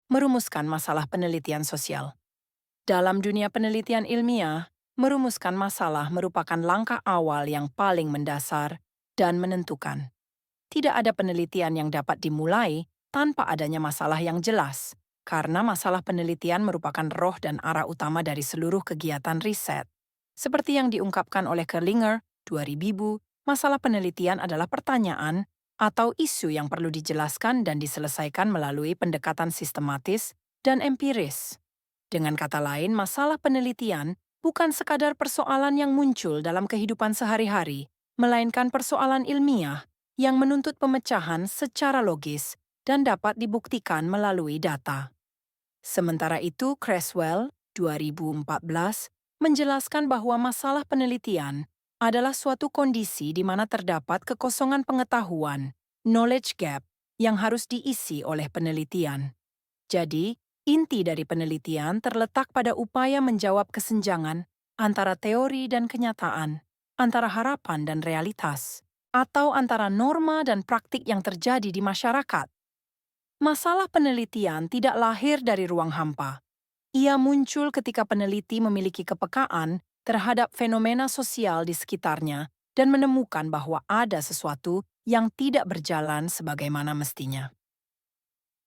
Merumuskan masalah penelitian sosial. Dalam dunia penelitian ilmiah, merumuskan masalah merupakan langkah awal yang paling mendasar dan menentukan. Tidak ada penelitian yang dapat dimulai tanpa adanya masalah yang jelas, karena masalah penelitian merupakan roh dan arah utama dari seluruh kegiatan riset. Seperti yang diungkapkan oleh Kerlinger, 2000, masalah penelitian adalah pertanyaan atau isu yang perlu dijelaskan dan diselesaikan melalui pendekatan sistematis dan empiris. Dengan kata lain, masalah penelitian bukan sekadar persoalan yang muncul dalam kehidupan sehari-hari, melainkan persoalan ilmiah yang menuntut pemecahan secara logis dan dapat dibuktikan melalui data. Sementara itu, Creswell, 2014, menjelaskan bahwa masalah penelitian adalah suatu kondisi di mana terdapat kekosongan pengetahuan, knowledge gap, yang harus diisi oleh penelitian. Jadi, inti dari penelitian terletak pada upaya menjawab kesenjangan antara teori dan kenyataan, antara harapan dan realitas, atau antara norma dan praktik yang terjadi di masyarakat. Masalah penelitian tidak lahir dari ruang hampa. Ia muncul ketika peneliti memiliki kepekaan terhadap fenomena sosial di sekitarnya dan menemukan bahwa ada sesuatu yang tidak berjalan sebagaimana mestinya.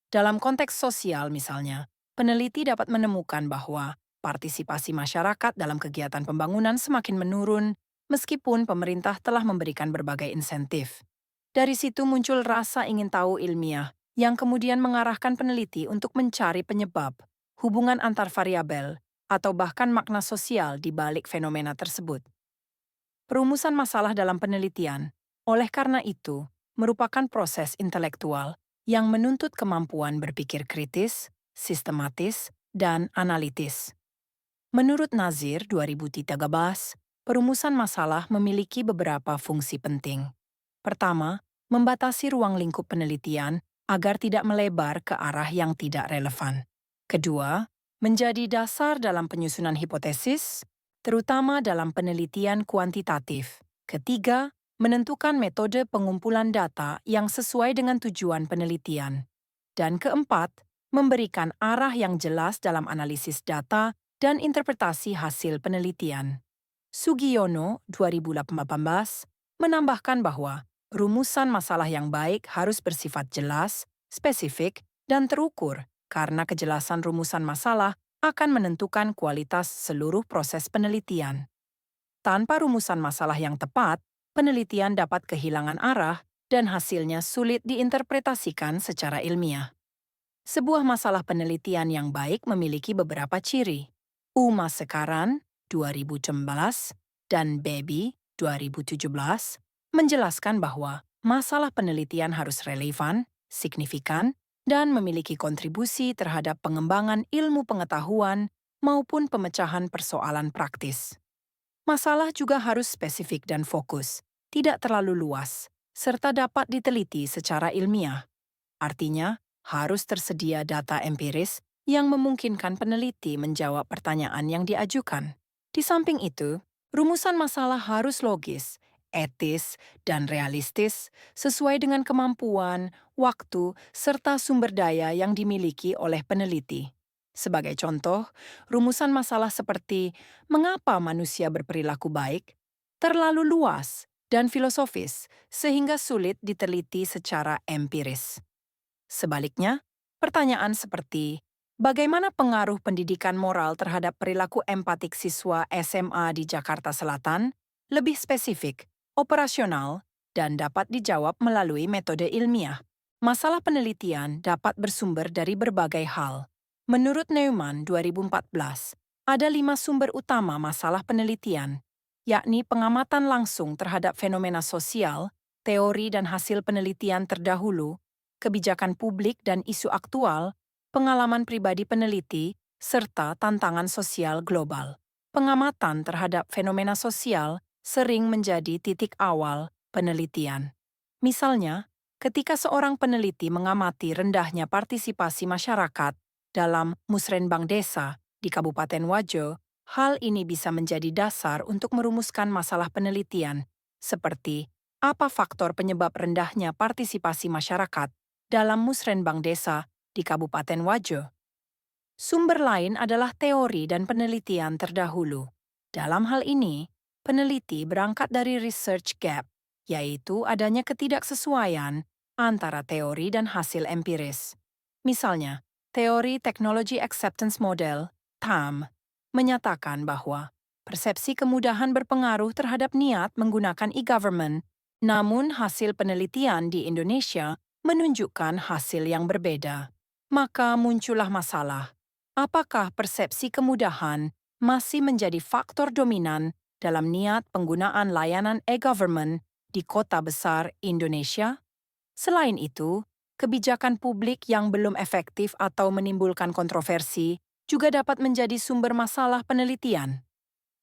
Dalam konteks sosial misalnya, peneliti dapat menemukan bahwa partisipasi masyarakat dalam kegiatan pembangunan semakin menurun meskipun pemerintah telah memberikan berbagai insentif. Dari situ muncul rasa ingin tahu ilmiah yang kemudian mengarahkan peneliti untuk mencari penyebab, hubungan antar variabel, atau bahkan makna sosial di balik fenomena tersebut. Perumusan masalah dalam penelitian, oleh karena itu, merupakan proses intelektual yang menuntut kemampuan berpikir kritis, sistematis, dan analitis. Menurut Nazir 2013, perumusan masalah memiliki beberapa fungsi penting. Pertama, membatasi ruang lingkup penelitian agar tidak melebar ke arah yang tidak relevan. Kedua, menjadi dasar dalam penyusunan hipotesis, terutama dalam penelitian kuantitatif. Ketiga, menentukan metode pengumpulan data yang sesuai dengan tujuan penelitian. Dan keempat, memberikan arah yang jelas dalam analisis data dan interpretasi hasil penelitian. Sugiono, 2018, menambahkan bahwa rumusan masalah yang baik harus bersifat jelas, spesifik, dan terukur karena kejelasan rumusan masalah akan menentukan kualitas seluruh proses penelitian. Tanpa rumusan masalah yang tepat, penelitian dapat kehilangan arah dan hasilnya sulit diinterpretasikan secara ilmiah. Sebuah masalah penelitian yang baik memiliki beberapa ciri. Uma Sekaran, 2016, dan Baby, 2017, menjelaskan bahwa masalah penelitian harus relevan, signifikan, dan memiliki kontribusi terhadap pengembangan ilmu pengetahuan maupun pemecahan persoalan praktis. Masalah juga harus spesifik dan fokus, tidak terlalu luas, serta dapat diteliti secara ilmiah. Artinya, harus tersedia data empiris yang memungkinkan peneliti menjawab pertanyaan yang diajukan. Di samping itu, rumusan masalah harus logis, etis, dan realistis sesuai dengan kemampuan, waktu, serta sumber daya yang dimiliki oleh peneliti. Sebagai contoh, rumusan masalah seperti mengapa manusia berperilaku baik terlalu luas dan filosofis sehingga sulit diteliti secara empiris. Sebaliknya, pertanyaan seperti bagaimana pengaruh pendidikan moral terhadap perilaku empatik siswa SMA di Jakarta Selatan lebih spesifik, operasional, dan dapat dijawab melalui metode ilmiah. Masalah penelitian dapat bersumber dari berbagai hal. Menurut Neumann 2014, ada 5 sumber utama masalah penelitian, yakni pengamatan langsung terhadap fenomena sosial, teori dan hasil penelitian terdahulu, kebijakan publik dan isu aktual, pengalaman pribadi peneliti, serta tantangan sosial global. Pengamatan terhadap fenomena sosial sering menjadi titik awal penelitian. Misalnya, ketika seorang peneliti mengamati rendahnya partisipasi masyarakat dalam musrenbang desa di Kabupaten Wajo, hal ini bisa menjadi dasar untuk merumuskan masalah penelitian, seperti apa faktor penyebab rendahnya partisipasi masyarakat dalam musrenbang desa di Kabupaten Wajo. Sumber lain adalah teori dan penelitian terdahulu. Dalam hal ini, peneliti berangkat dari research gap, yaitu adanya ketidaksesuaian antara teori dan hasil empiris. Misalnya, teori Technology Acceptance Model, TAM, menyatakan bahwa persepsi kemudahan berpengaruh terhadap niat menggunakan e-government, namun hasil penelitian di Indonesia menunjukkan hasil yang berbeda. Maka muncullah masalah. Apakah persepsi kemudahan masih menjadi faktor dominan dalam niat penggunaan layanan e-government di kota besar Indonesia? Selain itu, kebijakan publik yang belum efektif atau menimbulkan kontroversi juga dapat menjadi sumber masalah penelitian.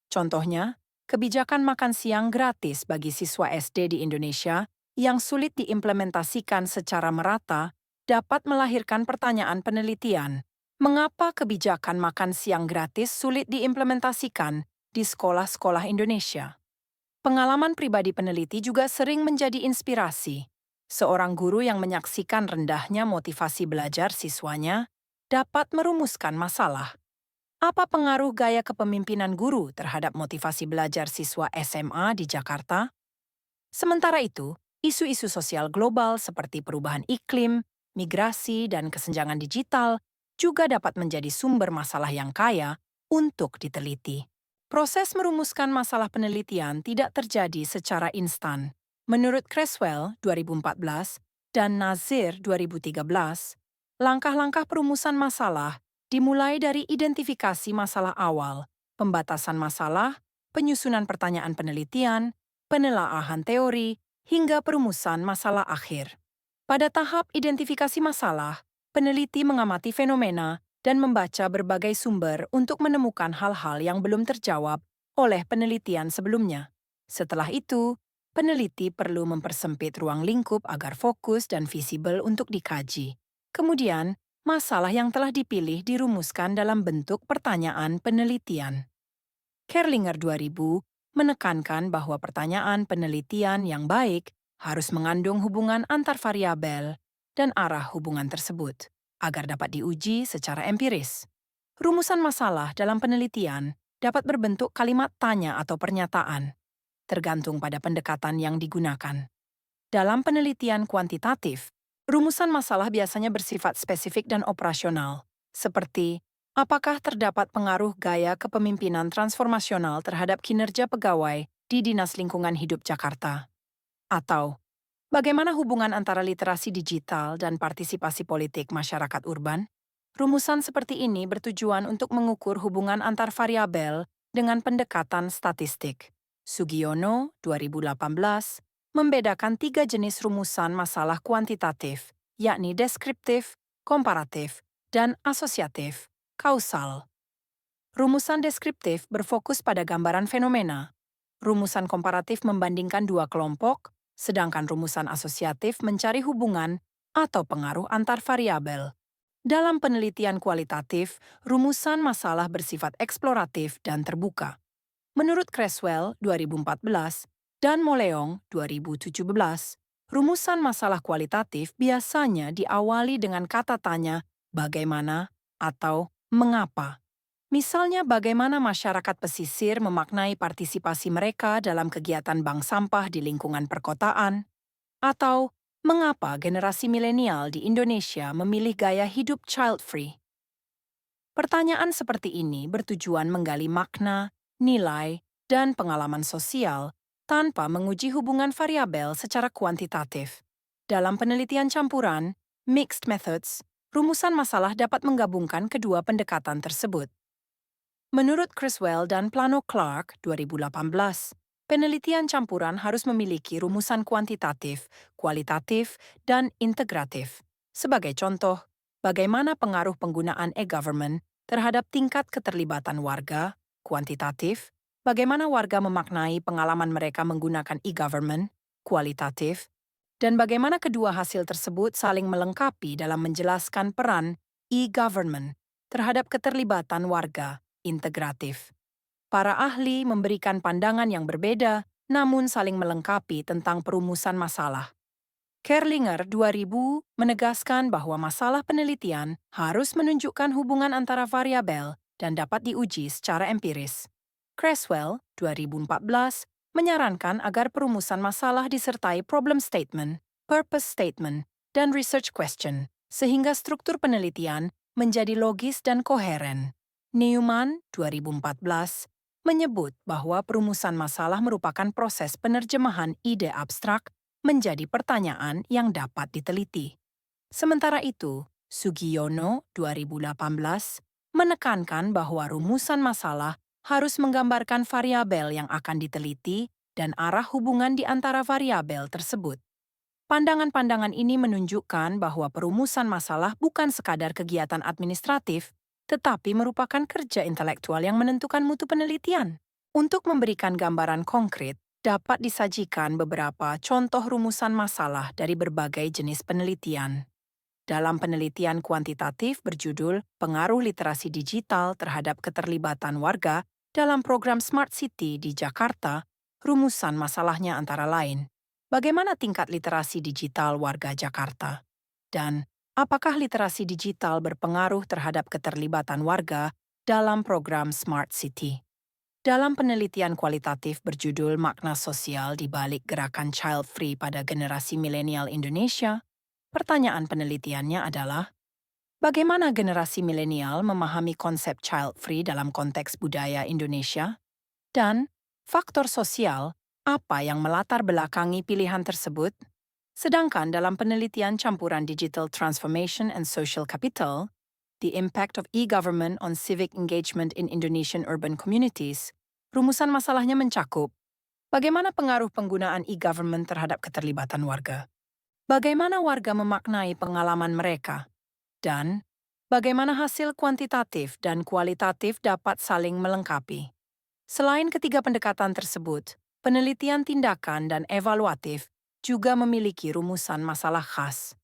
Contohnya, kebijakan makan siang gratis bagi siswa SD di Indonesia yang sulit diimplementasikan secara merata dapat melahirkan pertanyaan penelitian. Mengapa kebijakan makan siang gratis sulit diimplementasikan di sekolah-sekolah Indonesia? Pengalaman pribadi peneliti juga sering menjadi inspirasi. Seorang guru yang menyaksikan rendahnya motivasi belajar siswanya dapat merumuskan masalah. Apa pengaruh gaya kepemimpinan guru terhadap motivasi belajar siswa SMA di Jakarta? Sementara itu, isu-isu sosial global seperti perubahan iklim, migrasi, dan kesenjangan digital juga dapat menjadi sumber masalah yang kaya untuk diteliti. Proses merumuskan masalah penelitian tidak terjadi secara instan. Menurut Creswell 2014 dan Nazir 2013, langkah-langkah perumusan masalah dimulai dari identifikasi masalah awal, pembatasan masalah, penyusunan pertanyaan penelitian, penelaahan teori, hingga perumusan masalah akhir. Pada tahap identifikasi masalah, peneliti mengamati fenomena dan membaca berbagai sumber untuk menemukan hal-hal yang belum terjawab oleh penelitian sebelumnya. Setelah itu, peneliti perlu mempersempit ruang lingkup agar fokus dan visible untuk dikaji. Kemudian, masalah yang telah dipilih dirumuskan dalam bentuk pertanyaan penelitian. Kerlinger 2000 menekankan bahwa pertanyaan penelitian yang baik harus mengandung hubungan antar variabel dan arah hubungan tersebut, agar dapat diuji secara empiris. Rumusan masalah dalam penelitian dapat berbentuk kalimat tanya atau pernyataan, tergantung pada pendekatan yang digunakan. Dalam penelitian kuantitatif, rumusan masalah biasanya bersifat spesifik dan operasional, seperti apakah terdapat pengaruh gaya kepemimpinan transformasional terhadap kinerja pegawai di Dinas Lingkungan Hidup Jakarta? Atau, bagaimana hubungan antara literasi digital dan partisipasi politik masyarakat urban? Rumusan seperti ini bertujuan untuk mengukur hubungan antar variabel dengan pendekatan statistik. Sugiono, 2018, membedakan 3 jenis rumusan masalah kuantitatif, yakni deskriptif, komparatif, dan asosiatif, kausal. Rumusan deskriptif berfokus pada gambaran fenomena. Rumusan komparatif membandingkan dua kelompok, sedangkan rumusan asosiatif mencari hubungan atau pengaruh antar variabel. Dalam penelitian kualitatif, rumusan masalah bersifat eksploratif dan terbuka. Menurut Creswell 2014 dan Moleong 2017, rumusan masalah kualitatif biasanya diawali dengan kata tanya bagaimana atau mengapa. Misalnya bagaimana masyarakat pesisir memaknai partisipasi mereka dalam kegiatan bank sampah di lingkungan perkotaan, atau mengapa generasi milenial di Indonesia memilih gaya hidup child-free. Pertanyaan seperti ini bertujuan menggali makna, nilai, dan pengalaman sosial tanpa menguji hubungan variabel secara kuantitatif. Dalam penelitian campuran, mixed methods, rumusan masalah dapat menggabungkan kedua pendekatan tersebut. Menurut Creswell dan Plano Clark 2018, penelitian campuran harus memiliki rumusan kuantitatif, kualitatif, dan integratif. Sebagai contoh, bagaimana pengaruh penggunaan e-government terhadap tingkat keterlibatan warga, kuantitatif, bagaimana warga memaknai pengalaman mereka menggunakan e-government, kualitatif, dan bagaimana kedua hasil tersebut saling melengkapi dalam menjelaskan peran e-government terhadap keterlibatan warga, integratif. Para ahli memberikan pandangan yang berbeda, namun saling melengkapi tentang perumusan masalah. Kerlinger 2000 menegaskan bahwa masalah penelitian harus menunjukkan hubungan antara variabel dan dapat diuji secara empiris. Creswell 2014 menyarankan agar perumusan masalah disertai problem statement, purpose statement, dan research question, sehingga struktur penelitian menjadi logis dan koheren. Newman 2014 menyebut bahwa perumusan masalah merupakan proses penerjemahan ide abstrak menjadi pertanyaan yang dapat diteliti. Sementara itu, Sugiono 2018 menekankan bahwa rumusan masalah harus menggambarkan variabel yang akan diteliti dan arah hubungan di antara variabel tersebut. Pandangan-pandangan ini menunjukkan bahwa perumusan masalah bukan sekadar kegiatan administratif, tetapi merupakan kerja intelektual yang menentukan mutu penelitian. Untuk memberikan gambaran konkret, dapat disajikan beberapa contoh rumusan masalah dari berbagai jenis penelitian. Dalam penelitian kuantitatif berjudul Pengaruh Literasi Digital Terhadap Keterlibatan Warga dalam program Smart City di Jakarta, rumusan masalahnya antara lain, bagaimana tingkat literasi digital warga Jakarta? Dan apakah literasi digital berpengaruh terhadap keterlibatan warga dalam program Smart City? Dalam penelitian kualitatif berjudul Makna Sosial di balik Gerakan Child Free pada Generasi Milenial Indonesia, pertanyaan penelitiannya adalah, bagaimana generasi milenial memahami konsep child free dalam konteks budaya Indonesia? Dan faktor sosial, apa yang melatar belakangi pilihan tersebut? Sedangkan dalam penelitian campuran Digital Transformation and Social Capital, The Impact of E-Government on Civic Engagement in Indonesian Urban Communities, rumusan masalahnya mencakup bagaimana pengaruh penggunaan e-government terhadap keterlibatan warga, bagaimana warga memaknai pengalaman mereka, dan bagaimana hasil kuantitatif dan kualitatif dapat saling melengkapi. Selain ketiga pendekatan tersebut, penelitian tindakan dan evaluatif juga memiliki rumusan masalah khas.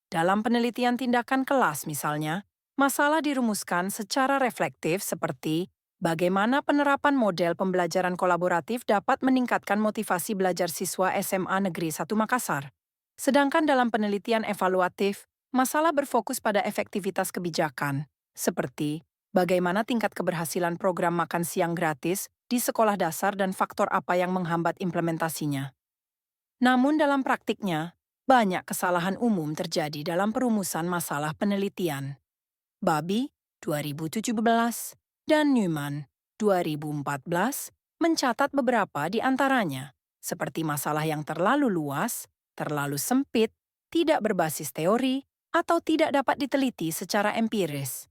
Dalam penelitian tindakan kelas misalnya, masalah dirumuskan secara reflektif seperti bagaimana penerapan model pembelajaran kolaboratif dapat meningkatkan motivasi belajar siswa SMA Negeri 1 Makassar. Sedangkan dalam penelitian evaluatif, masalah berfokus pada efektivitas kebijakan, seperti bagaimana tingkat keberhasilan program makan siang gratis di sekolah dasar dan faktor apa yang menghambat implementasinya. Namun dalam praktiknya, banyak kesalahan umum terjadi dalam perumusan masalah penelitian. Babi 2017 dan Newman 2014 mencatat beberapa di antaranya, seperti masalah yang terlalu luas, terlalu sempit, tidak berbasis teori, atau tidak dapat diteliti secara empiris.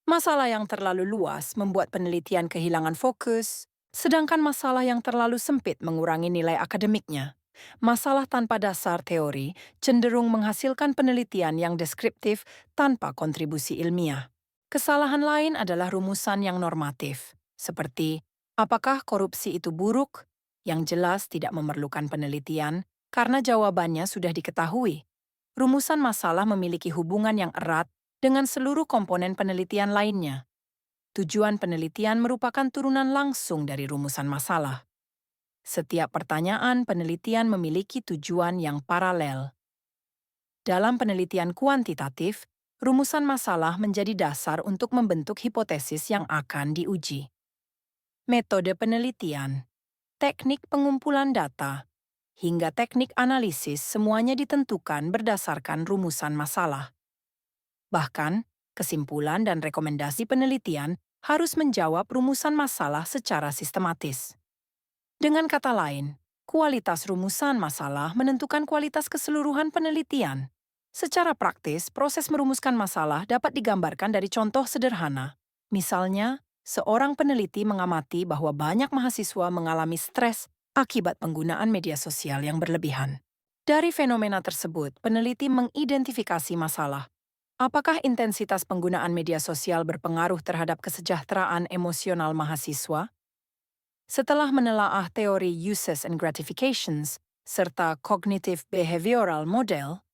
Masalah yang terlalu luas membuat penelitian kehilangan fokus, sedangkan masalah yang terlalu sempit mengurangi nilai akademiknya. Masalah tanpa dasar teori cenderung menghasilkan penelitian yang deskriptif tanpa kontribusi ilmiah. Kesalahan lain adalah rumusan yang normatif, seperti apakah korupsi itu buruk, yang jelas tidak memerlukan penelitian karena jawabannya sudah diketahui. Rumusan masalah memiliki hubungan yang erat dengan seluruh komponen penelitian lainnya. Tujuan penelitian merupakan turunan langsung dari rumusan masalah. Setiap pertanyaan penelitian memiliki tujuan yang paralel. Dalam penelitian kuantitatif, rumusan masalah menjadi dasar untuk membentuk hipotesis yang akan diuji. Metode penelitian, teknik pengumpulan data, hingga teknik analisis semuanya ditentukan berdasarkan rumusan masalah. Bahkan, kesimpulan dan rekomendasi penelitian harus menjawab rumusan masalah secara sistematis. Dengan kata lain, kualitas rumusan masalah menentukan kualitas keseluruhan penelitian. Secara praktis, proses merumuskan masalah dapat digambarkan dari contoh sederhana. Misalnya, seorang peneliti mengamati bahwa banyak mahasiswa mengalami stres akibat penggunaan media sosial yang berlebihan. Dari fenomena tersebut, peneliti mengidentifikasi masalah. Apakah intensitas penggunaan media sosial berpengaruh terhadap kesejahteraan emosional mahasiswa? Setelah menelaah teori uses and gratifications serta cognitive behavioral model,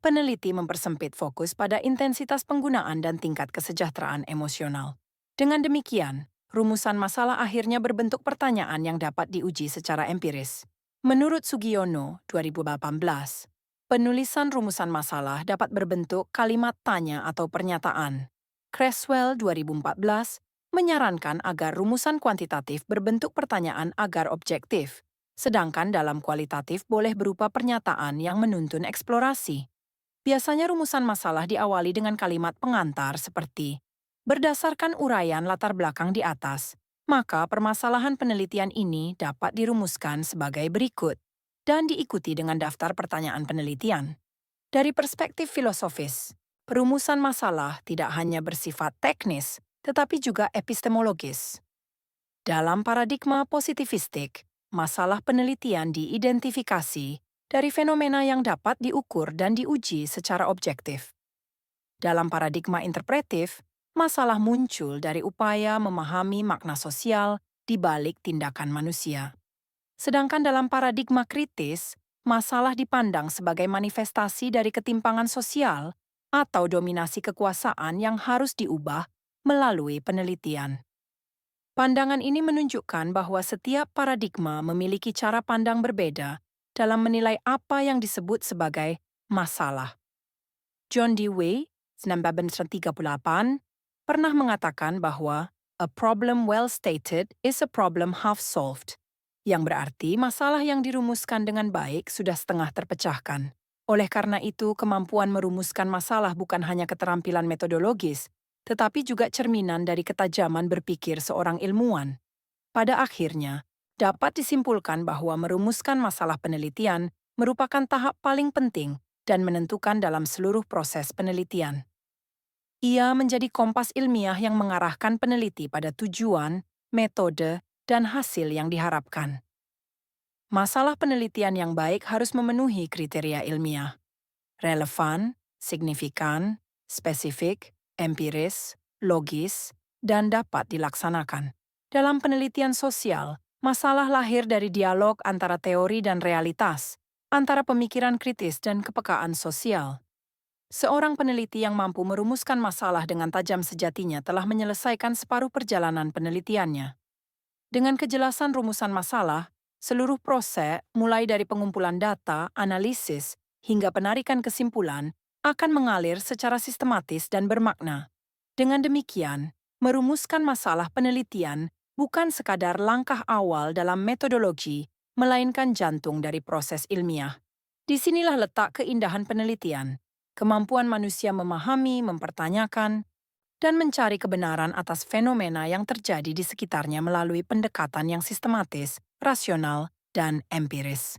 peneliti mempersempit fokus pada intensitas penggunaan dan tingkat kesejahteraan emosional. Dengan demikian, rumusan masalah akhirnya berbentuk pertanyaan yang dapat diuji secara empiris. Menurut Sugiono 2018, Penulisan rumusan masalah dapat berbentuk kalimat tanya atau pernyataan. Creswell 2014 menyarankan agar rumusan kuantitatif berbentuk pertanyaan agar objektif, sedangkan dalam kualitatif boleh berupa pernyataan yang menuntun eksplorasi. Biasanya rumusan masalah diawali dengan kalimat pengantar seperti, berdasarkan uraian latar belakang di atas, maka permasalahan penelitian ini dapat dirumuskan sebagai berikut dan diikuti dengan daftar pertanyaan penelitian. Dari perspektif filosofis, perumusan masalah tidak hanya bersifat teknis, tetapi juga epistemologis. Dalam paradigma positivistik, masalah penelitian diidentifikasi dari fenomena yang dapat diukur dan diuji secara objektif. Dalam paradigma interpretif, masalah muncul dari upaya memahami makna sosial di balik tindakan manusia. Sedangkan dalam paradigma kritis, masalah dipandang sebagai manifestasi dari ketimpangan sosial atau dominasi kekuasaan yang harus diubah melalui penelitian. Pandangan ini menunjukkan bahwa setiap paradigma memiliki cara pandang berbeda dalam menilai apa yang disebut sebagai masalah. John Dewey, 1938, pernah mengatakan bahwa a problem well stated is a problem half solved, yang berarti masalah yang dirumuskan dengan baik sudah setengah terpecahkan. Oleh karena itu, kemampuan merumuskan masalah bukan hanya keterampilan metodologis, tetapi juga cerminan dari ketajaman berpikir seorang ilmuwan. Pada akhirnya, dapat disimpulkan bahwa merumuskan masalah penelitian merupakan tahap paling penting dan menentukan dalam seluruh proses penelitian. Ia menjadi kompas ilmiah yang mengarahkan peneliti pada tujuan, metode, dan hasil yang diharapkan. Masalah penelitian yang baik harus memenuhi kriteria ilmiah: relevan, signifikan, spesifik, empiris, logis, dan dapat dilaksanakan. Dalam penelitian sosial, masalah lahir dari dialog antara teori dan realitas, antara pemikiran kritis dan kepekaan sosial. Seorang peneliti yang mampu merumuskan masalah dengan tajam sejatinya telah menyelesaikan separuh perjalanan penelitiannya. Dengan kejelasan rumusan masalah, seluruh proses, mulai dari pengumpulan data, analisis, hingga penarikan kesimpulan, akan mengalir secara sistematis dan bermakna. Dengan demikian, merumuskan masalah penelitian bukan sekadar langkah awal dalam metodologi, melainkan jantung dari proses ilmiah. Disinilah letak keindahan penelitian, kemampuan manusia memahami, mempertanyakan, dan mencari kebenaran atas fenomena yang terjadi di sekitarnya melalui pendekatan yang sistematis, rasional, dan empiris.